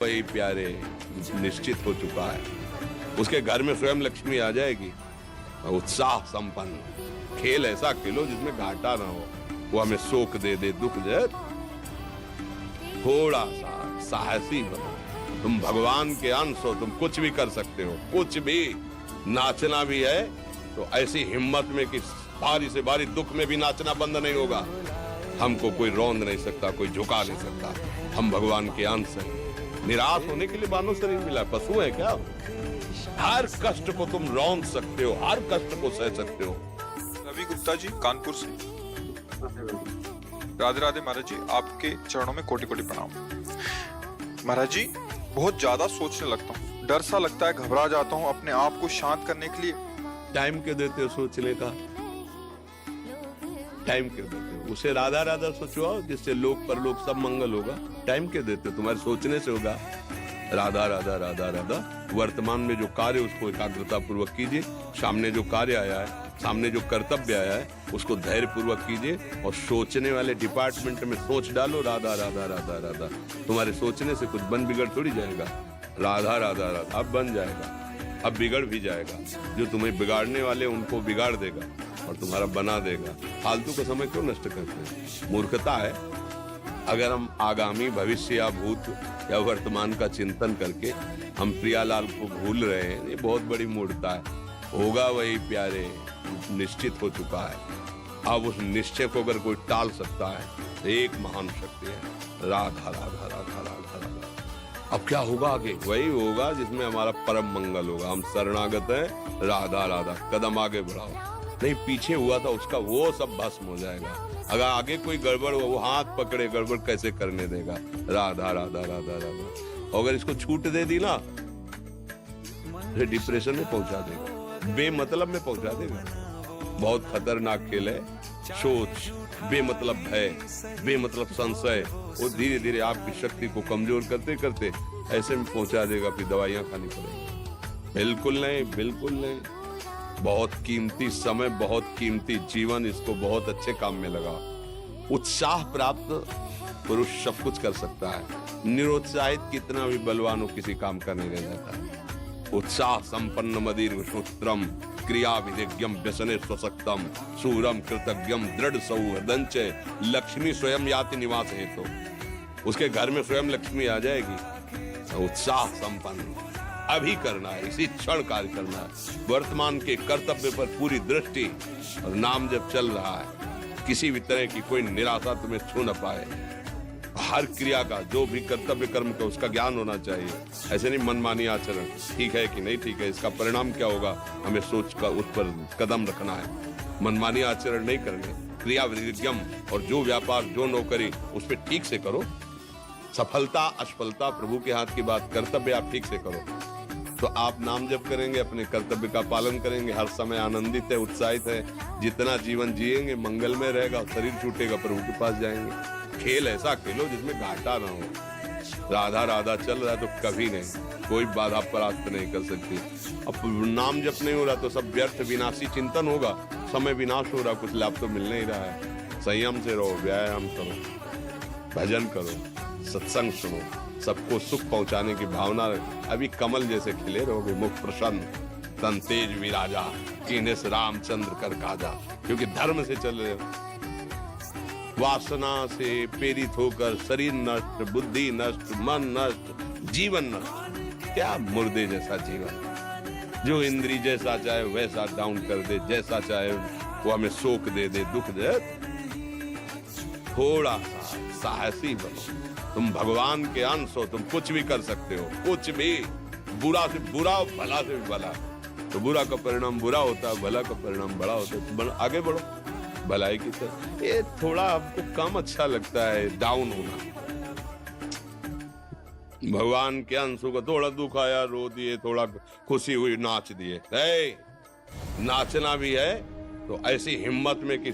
वही प्यारे निश्चित हो चुका है। उसके घर में स्वयं लक्ष्मी आ जाएगी। उत्साह संपन्न खेल ऐसा खेलो जिसमें घाटा ना हो। वो हमें शोक दे दे, दुख दे, थोड़ा सा साहसी बनो। तुम भगवान के अंश हो, तुम कुछ भी कर सकते हो, कुछ भी। नाचना भी है तो ऐसी हिम्मत में कि भारी से भारी दुख में भी नाचना बंद नहीं होगा। हमको कोई रौंद नहीं सकता, कोई झुका नहीं सकता। हम भगवान के अंश हैं। निराश होने के लिए मानव शरीर मिला, पशु है क्या? हर कष्ट को तुम रौंद सकते हो, हर कष्ट को सह सकते हो। रवि गुप्ता जी, कानपुर से। राधे राधे महाराज जी, आपके चरणों में कोटि कोटि प्रणाम। महाराज जी, बहुत ज्यादा सोचने लगता हूँ, डर सा लगता है, घबरा जाता हूँ। अपने आप को शांत करने के लिए टाइम क्यों देते हो सोचने का? टाइम क्यों देते हो? उसे राधा राधा सोचवाओ, जिससे लोक परलोक सब मंगल होगा। टाइम क्यों देते हो? तुम्हारे सोचने से होगा। राधा राधा राधा राधा। वर्तमान में जो कार्य उसको एकाग्रता पूर्वक कीजिए। सामने जो कार्य आया है, सामने जो कर्तव्य आया है, उसको धैर्य पूर्वक कीजिए। और सोचने वाले डिपार्टमेंट में सोच डालो राधा राधा राधा राधा। तुम्हारे सोचने से कुछ बन बिगड़ थोड़ी जाएगा। राधा राधा राधा अब बन जाएगा, अब बिगड़ भी जाएगा। जो तुम्हें बिगाड़ने वाले उनको बिगाड़ देगा और तुम्हारा बना देगा। फालतू का समय क्यों नष्ट करते हैं? मूर्खता है। अगर हम आगामी भविष्य या भूत या वर्तमान का चिंतन करके हम प्रियालाल को भूल रहे हैं, ये बहुत बड़ी मूर्खता है। होगा वही प्यारे निश्चित हो चुका है। अब उस निश्चय को अगर कोई टाल सकता है तो एक महान शक्ति है, राधा राधा राधा राधा राधा। अब क्या होगा आगे? वही होगा जिसमें हमारा परम मंगल होगा। हम शरणागत हैं, राधा राधा। कदम आगे बढ़ाओ। नहीं, पीछे हुआ था उसका वो सब भस्म हो जाएगा। अगर आगे कोई गड़बड़ हो, वो हाथ पकड़े, गड़बड़ कैसे करने देगा? राधा राधा राधा राधा। अगर इसको छूट दे दी ना, तो डिप्रेशन में पहुंचा देगा, बेमतलब में पहुंचा देगा। बहुत खतरनाक खेल है। सोच, बेमतलब भय, बेमतलब संशय, वो धीरे धीरे आपकी शक्ति को कमजोर करते करते ऐसे में पहुंचा देगा, फिर दवाइयां खानी पड़ेगी। बिल्कुल नहीं, बिल्कुल नहीं। बहुत कीमती समय, बहुत कीमती जीवन, इसको बहुत अच्छे काम में लगा। उत्साह प्राप्त पुरुष सब कुछ कर सकता है। निरुत्साहित कितना भी बलवान हो, किसी काम का नहीं रह जाता। उत्साह संपन्न मदीर्घ सूत्रम क्रिया विधिज्ञम व्यसने स्वशक्तम सूरम कृतज्ञम दृढ़ सौहृदंच लक्ष्मी स्वयं याति निवास हेतु। उसके घर में स्वयं लक्ष्मी आ जाएगी। उत्साह संपन्न अभी करना है, इसी क्षण कार्य करना है। वर्तमान के कर्तव्य पर पूरी दृष्टि और नाम जब चल रहा है, किसी भी तरह की कोई निराशा तुम्हें छू न पाए। हर क्रिया का, जो भी कर्तव्य कर्म का, उसका ज्ञान होना चाहिए। ऐसे नहीं मनमानी आचरण, ठीक है कि नहीं ठीक है, इसका परिणाम क्या होगा, हमें सोच का उस पर कदम रखना है। मनमानी आचरण नहीं करने, क्रिया विधिज्ञम, और जो व्यापार, जो नौकरी, उस पर ठीक से करो। सफलता असफलता प्रभु के हाथ की बात, कर्तव्य आप ठीक से करो तो आप नाम जप करेंगे, अपने कर्तव्य का पालन करेंगे, हर समय आनंदित है, उत्साहित है। जितना जीवन जिएंगे मंगलमय रहेगा। शरीर छूटेगा, प्रभु के पास जाएंगे। खेल ऐसा खेलो जिसमें घाटा ना हो। राधा राधा चल रहा है तो कभी नहीं, कोई बाधा परास्त नहीं कर सकती। अब नाम जप नहीं हो रहा तो सब व्यर्थ विनाशी चिंतन होगा। समय विनाश हो रहा, कुछ लाभ तो मिल नहीं रहा है। संयम से रहो, व्यायाम करो, भजन करो, सत्संग सुनो, सबको सुख पहुंचाने की भावना। अभी कमल जैसे खिले रहोगे, मुख प्रसन्न, तन तेज विराजा, कीने से रामचंद्र कर काजा। क्योंकि धर्म से चल रहे हो। वासना से प्रेरित होकर शरीर नष्ट, बुद्धि नष्ट, मन नष्ट, जीवन नष्ट। क्या मुर्दे जैसा जीवन, जो इंद्री जैसा चाहे वैसा डाउन कर दे, जैसा चाहे वो हमें शोक दे दे, दुख दे। थोड़ा सा साहसी बनो। तुम भगवान के अंश हो, तुम कुछ भी कर सकते हो, कुछ भी। बुरा से बुरा, भला से भी भला। तो बुरा का परिणाम बुरा होता है, भला का परिणाम बड़ा होता है। तो आगे बढ़ो भलाई की तरफ। ये थोड़ा आपको कम अच्छा लगता है डाउन होना। भगवान के अंश को थोड़ा दुख आया, रो दिए, थोड़ा खुशी हुई, नाच दिए। नाचना भी है तो ऐसी हिम्मत में कि